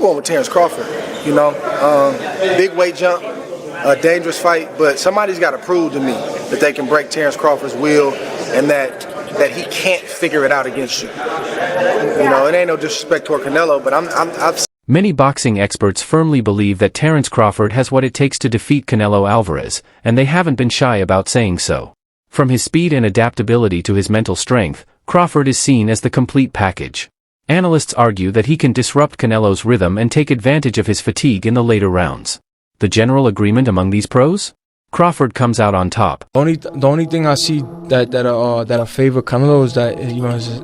I'm going with Terence Crawford. You know, big weight jump, a dangerous fight, but somebody's got to prove to me that they can break Terence Crawford's will and that he can't figure it out against you. You know, it ain't no disrespect toward Canelo, but I've Many boxing experts firmly believe that Terence Crawford has what it takes to defeat Canelo Alvarez, and they haven't been shy about saying so. From his speed and adaptability to his mental strength, Crawford is seen as the complete package. Analysts argue that he can disrupt Canelo's rhythm and take advantage of his fatigue in the later rounds. The general agreement among these pros? Crawford comes out on top. The only thing I see that I favor Canelo is that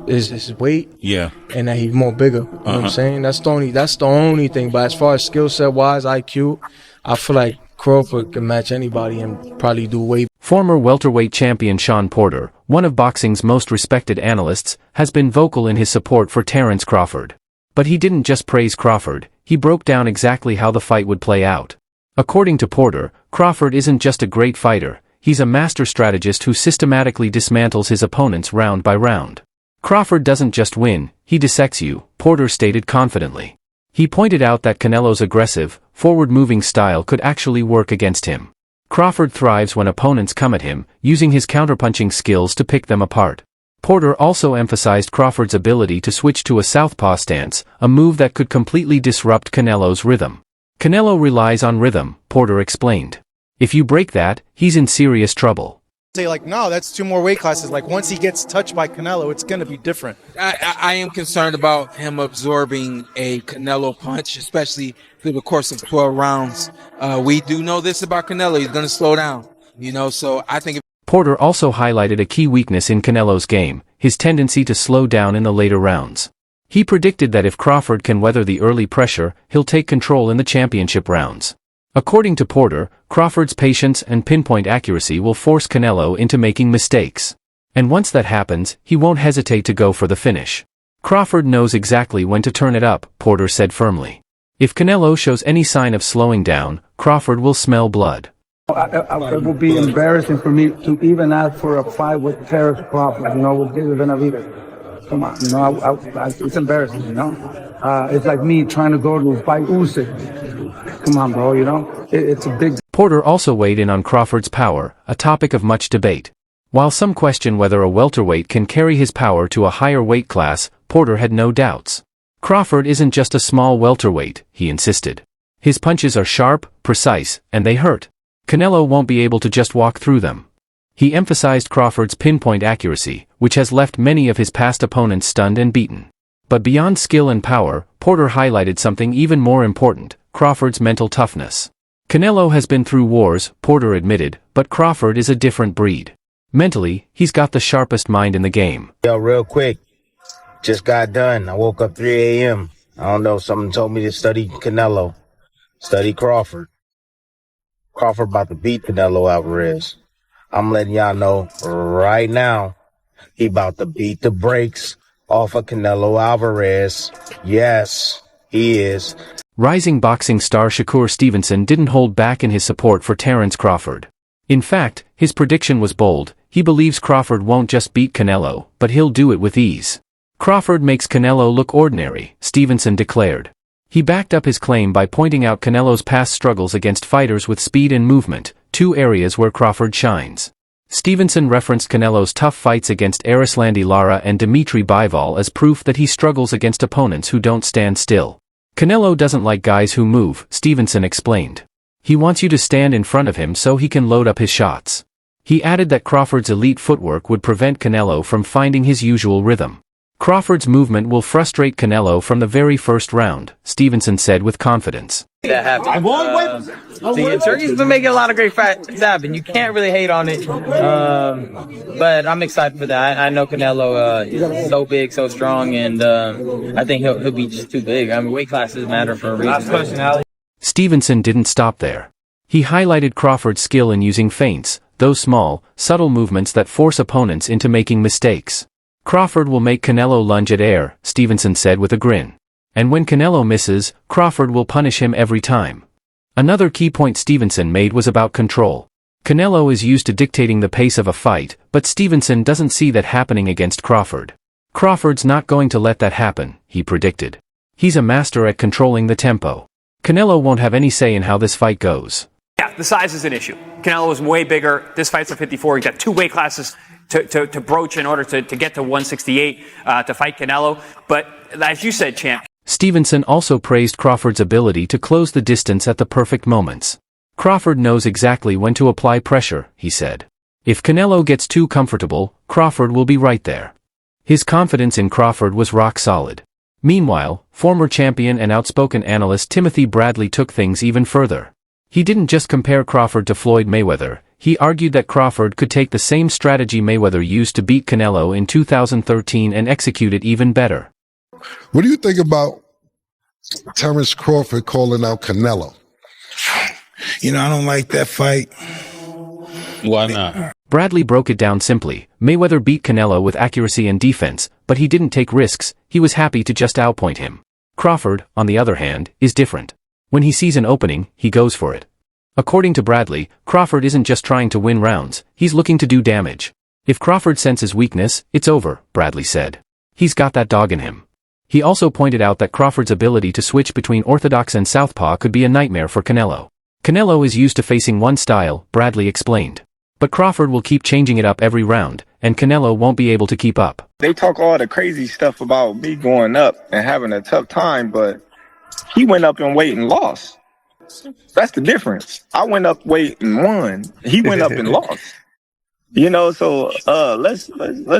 is his weight. Yeah. And that he's more bigger. You know what I'm saying? That's the only thing. But as far as skill set wise, IQ, I feel like Crawford can match anybody and probably do way. Former welterweight champion Shawn Porter, one of boxing's most respected analysts, has been vocal in his support for Terence Crawford. But he didn't just praise Crawford, he broke down exactly how the fight would play out. According to Porter, Crawford isn't just a great fighter, he's a master strategist who systematically dismantles his opponents round by round. Crawford doesn't just win, he dissects you, Porter stated confidently. He pointed out that Canelo's aggressive, forward-moving style could actually work against him. Crawford thrives when opponents come at him, using his counterpunching skills to pick them apart. Porter also emphasized Crawford's ability to switch to a southpaw stance, a move that could completely disrupt Canelo's rhythm. Canelo relies on rhythm, Porter explained. If you break that, he's in serious trouble. Say like, no, that's 2 more weight classes. Like once he gets touched by Canelo, it's going to be different. I am concerned about him absorbing a Canelo punch, especially through the course of 12 rounds. We do know this about Canelo. He's going to slow down, so I think. Porter also highlighted a key weakness in Canelo's game, his tendency to slow down in the later rounds. He predicted that if Crawford can weather the early pressure, he'll take control in the championship rounds. According to Porter, Crawford's patience and pinpoint accuracy will force Canelo into making mistakes. And once that happens, he won't hesitate to go for the finish. Crawford knows exactly when to turn it up, Porter said firmly. If Canelo shows any sign of slowing down, Crawford will smell blood. It would be embarrassing for me to even ask for a fight with Terence Crawford, with Benavidez. Come on, it's embarrassing, It's like me trying to go to fight Usyk. Come on, bro, it's a big. Porter also weighed in on Crawford's power, a topic of much debate. While some question whether a welterweight can carry his power to a higher weight class, Porter had no doubts. Crawford isn't just a small welterweight, he insisted. His punches are sharp, precise, and they hurt. Canelo won't be able to just walk through them. He emphasized Crawford's pinpoint accuracy, which has left many of his past opponents stunned and beaten. But beyond skill and power, Porter highlighted something even more important, Crawford's mental toughness. Canelo has been through wars, Porter admitted, but Crawford is a different breed. Mentally, he's got the sharpest mind in the game. Yo, real quick, just got done. I woke up 3 a.m. I don't know, someone told me to study Canelo, study Crawford. Crawford about to beat Canelo Alvarez. I'm letting y'all know right now, he about to beat the brakes off of Canelo Alvarez. Yes, he is. Rising boxing star Shakur Stevenson didn't hold back in his support for Terence Crawford. In fact, his prediction was bold. He believes Crawford won't just beat Canelo, but he'll do it with ease. Crawford makes Canelo look ordinary, Stevenson declared. He backed up his claim by pointing out Canelo's past struggles against fighters with speed and movement, 2 areas where Crawford shines. Stevenson referenced Canelo's tough fights against Erislandy Lara and Dimitri Bivol as proof that he struggles against opponents who don't stand still. Canelo doesn't like guys who move, Stevenson explained. He wants you to stand in front of him so he can load up his shots. He added that Crawford's elite footwork would prevent Canelo from finding his usual rhythm. Crawford's movement will frustrate Canelo from the very first round, Stevenson said with confidence. That happened. Turkey's been making a lot of great fights happen. You can't really hate on it. But I'm excited for that. I know Canelo is so big, so strong, and I think he'll be just too big. I mean, weight classes matter for a reason. Stevenson didn't stop there. He highlighted Crawford's skill in using feints, those small, subtle movements that force opponents into making mistakes. Crawford will make Canelo lunge at air, Stevenson said with a grin. And when Canelo misses, Crawford will punish him every time. Another key point Stevenson made was about control. Canelo is used to dictating the pace of a fight, but Stevenson doesn't see that happening against Crawford. Crawford's not going to let that happen, he predicted. He's a master at controlling the tempo. Canelo won't have any say in how this fight goes. Yeah, the size is an issue. Canelo is way bigger. This fight's at 54. He's got two weight classes to broach in order to get to 168 to fight Canelo. But as you said, champ. Stevenson also praised Crawford's ability to close the distance at the perfect moments. Crawford knows exactly when to apply pressure, he said. If Canelo gets too comfortable, Crawford will be right there. His confidence in Crawford was rock solid. Meanwhile, former champion and outspoken analyst Timothy Bradley took things even further. He didn't just compare Crawford to Floyd Mayweather, he argued that Crawford could take the same strategy Mayweather used to beat Canelo in 2013 and execute it even better. What do you think about Terence Crawford calling out Canelo? I don't like that fight. Why not? Bradley broke it down simply. Mayweather beat Canelo with accuracy and defense, but he didn't take risks, he was happy to just outpoint him. Crawford, on the other hand, is different. When he sees an opening, he goes for it. According to Bradley, Crawford isn't just trying to win rounds, he's looking to do damage. If Crawford senses weakness, it's over, Bradley said. He's got that dog in him. He also pointed out that Crawford's ability to switch between orthodox and southpaw could be a nightmare for Canelo. Canelo is used to facing one style, Bradley explained. But Crawford will keep changing it up every round, and Canelo won't be able to keep up. They talk all the crazy stuff about me going up and having a tough time, but he went up in weight and lost. That's the difference. I went up weight and won. He went up and lost. So let's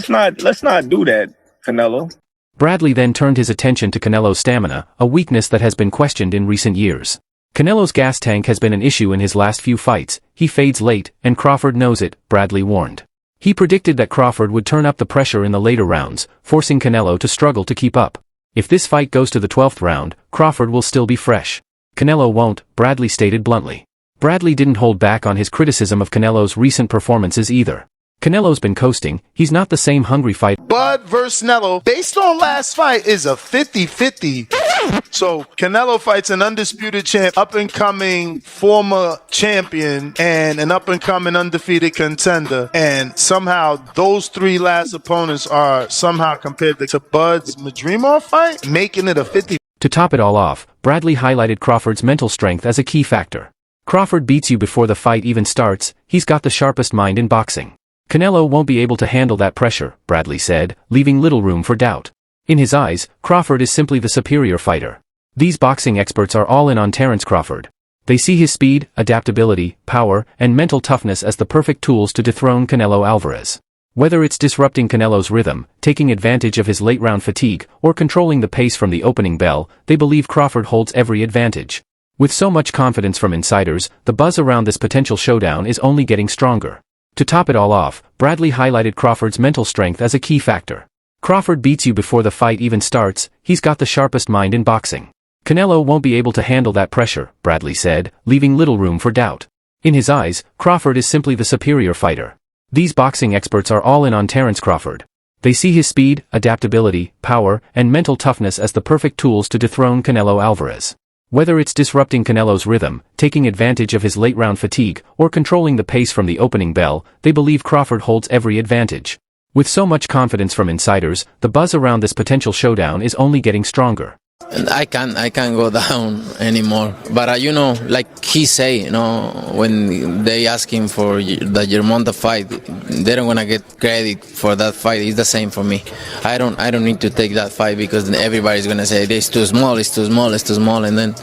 not do that, Canelo. Bradley then turned his attention to Canelo's stamina, a weakness that has been questioned in recent years. Canelo's gas tank has been an issue in his last few fights, he fades late, and Crawford knows it, Bradley warned. He predicted that Crawford would turn up the pressure in the later rounds, forcing Canelo to struggle to keep up. If this fight goes to the 12th round, Crawford will still be fresh. Canelo won't, Bradley stated bluntly. Bradley didn't hold back on his criticism of Canelo's recent performances either. Canelo's been coasting, he's not the same hungry fighter. Bud versus Canelo, based on last fight, is a 50-50. So Canelo fights an undisputed champ, up-and-coming former champion, and an up-and-coming undefeated contender. And somehow those three last opponents are somehow compared to Bud's Madrimov fight, making it a 50. To top it all off, Bradley highlighted Crawford's mental strength as a key factor. Crawford beats you before the fight even starts, he's got the sharpest mind in boxing. Canelo won't be able to handle that pressure, Bradley said, leaving little room for doubt. In his eyes, Crawford is simply the superior fighter. These boxing experts are all in on Terence Crawford. They see his speed, adaptability, power, and mental toughness as the perfect tools to dethrone Canelo Alvarez. Whether it's disrupting Canelo's rhythm, taking advantage of his late-round fatigue, or controlling the pace from the opening bell, they believe Crawford holds every advantage. With so much confidence from insiders, the buzz around this potential showdown is only getting stronger. To top it all off, Bradley highlighted Crawford's mental strength as a key factor. Crawford beats you before the fight even starts, he's got the sharpest mind in boxing. Canelo won't be able to handle that pressure, Bradley said, leaving little room for doubt. In his eyes, Crawford is simply the superior fighter. These boxing experts are all in on Terence Crawford. They see his speed, adaptability, power, and mental toughness as the perfect tools to dethrone Canelo Alvarez. Whether it's disrupting Canelo's rhythm, taking advantage of his late-round fatigue, or controlling the pace from the opening bell, they believe Crawford holds every advantage. With so much confidence from insiders, the buzz around this potential showdown is only getting stronger. And I can't go down anymore. But like he say, when they ask him for the Germonta fight, they don't wanna get credit for that fight. It's the same for me. I don't need to take that fight because then everybody's gonna say it's too small, and then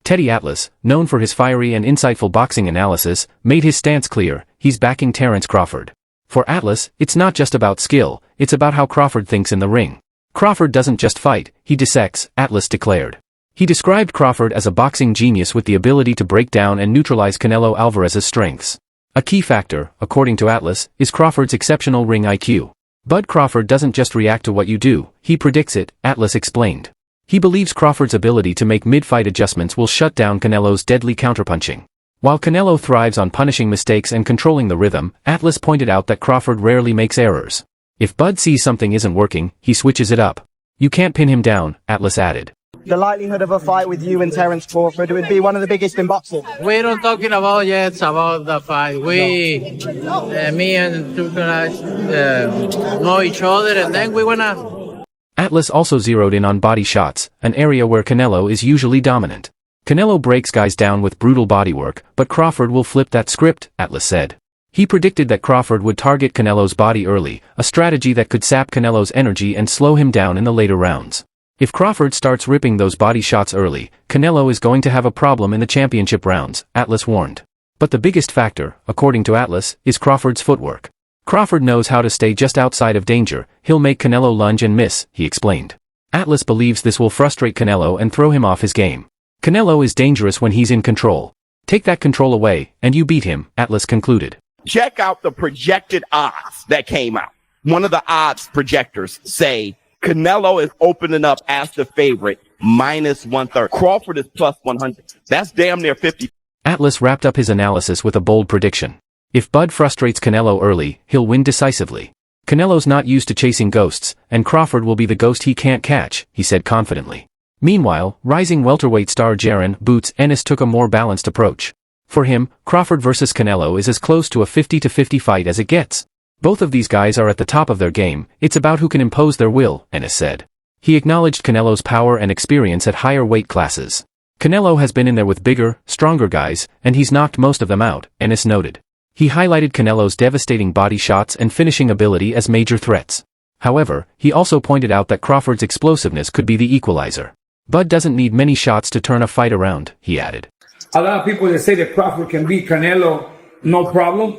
Teddy Atlas, known for his fiery and insightful boxing analysis, made his stance clear. He's backing Terence Crawford. For Atlas, it's not just about skill, it's about how Crawford thinks in the ring. Crawford doesn't just fight, he dissects, Atlas declared. He described Crawford as a boxing genius with the ability to break down and neutralize Canelo Alvarez's strengths. A key factor, according to Atlas, is Crawford's exceptional ring IQ. Bud Crawford doesn't just react to what you do, he predicts it, Atlas explained. He believes Crawford's ability to make mid-fight adjustments will shut down Canelo's deadly counterpunching. While Canelo thrives on punishing mistakes and controlling the rhythm, Atlas pointed out that Crawford rarely makes errors. If Bud sees something isn't working, he switches it up. You can't pin him down, Atlas added. The likelihood of a fight with you and Terence Crawford would be one of the biggest in boxing. We don't talking about yet about the fight. Me and two guys know each other, and then we wanna Atlas also zeroed in on body shots, an area where Canelo is usually dominant. Canelo breaks guys down with brutal bodywork, but Crawford will flip that script, Atlas said. He predicted that Crawford would target Canelo's body early, a strategy that could sap Canelo's energy and slow him down in the later rounds. If Crawford starts ripping those body shots early, Canelo is going to have a problem in the championship rounds, Atlas warned. But the biggest factor, according to Atlas, is Crawford's footwork. Crawford knows how to stay just outside of danger, he'll make Canelo lunge and miss, he explained. Atlas believes this will frustrate Canelo and throw him off his game. Canelo is dangerous when he's in control. Take that control away, and you beat him, Atlas concluded. Check out the projected odds that came out. One of the odds projectors say Canelo is opening up as the favorite, -130. Crawford is +100. That's damn near 50. Atlas wrapped up his analysis with a bold prediction. If Bud frustrates Canelo early, he'll win decisively. Canelo's not used to chasing ghosts, and Crawford will be the ghost he can't catch, he said confidently. Meanwhile, rising welterweight star Jaron "Boots" Ennis took a more balanced approach. For him, Crawford versus Canelo is as close to a 50-50 fight as it gets. Both of these guys are at the top of their game, it's about who can impose their will, Ennis said. He acknowledged Canelo's power and experience at higher weight classes. Canelo has been in there with bigger, stronger guys, and he's knocked most of them out, Ennis noted. He highlighted Canelo's devastating body shots and finishing ability as major threats. However, he also pointed out that Crawford's explosiveness could be the equalizer. Bud doesn't need many shots to turn a fight around, he added. A lot of people that say that Crawford can beat Canelo, no problem.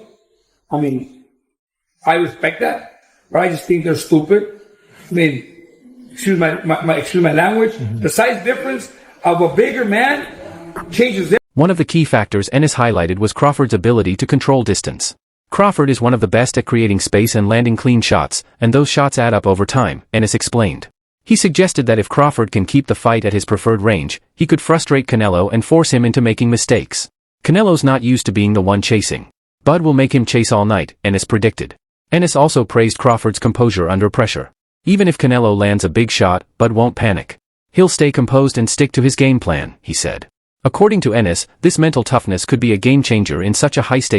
I mean, I respect that, but I just think they're stupid. I mean, excuse my language. The size difference of a bigger man changes everything. One of the key factors Ennis highlighted was Crawford's ability to control distance. Crawford is one of the best at creating space and landing clean shots, and those shots add up over time, Ennis explained. He suggested that if Crawford can keep the fight at his preferred range, he could frustrate Canelo and force him into making mistakes. Canelo's not used to being the one chasing. Bud will make him chase all night, Ennis predicted. Ennis also praised Crawford's composure under pressure. Even if Canelo lands a big shot, Bud won't panic. He'll stay composed and stick to his game plan, he said. According to Ennis, this mental toughness could be a game changer in such a high-stakes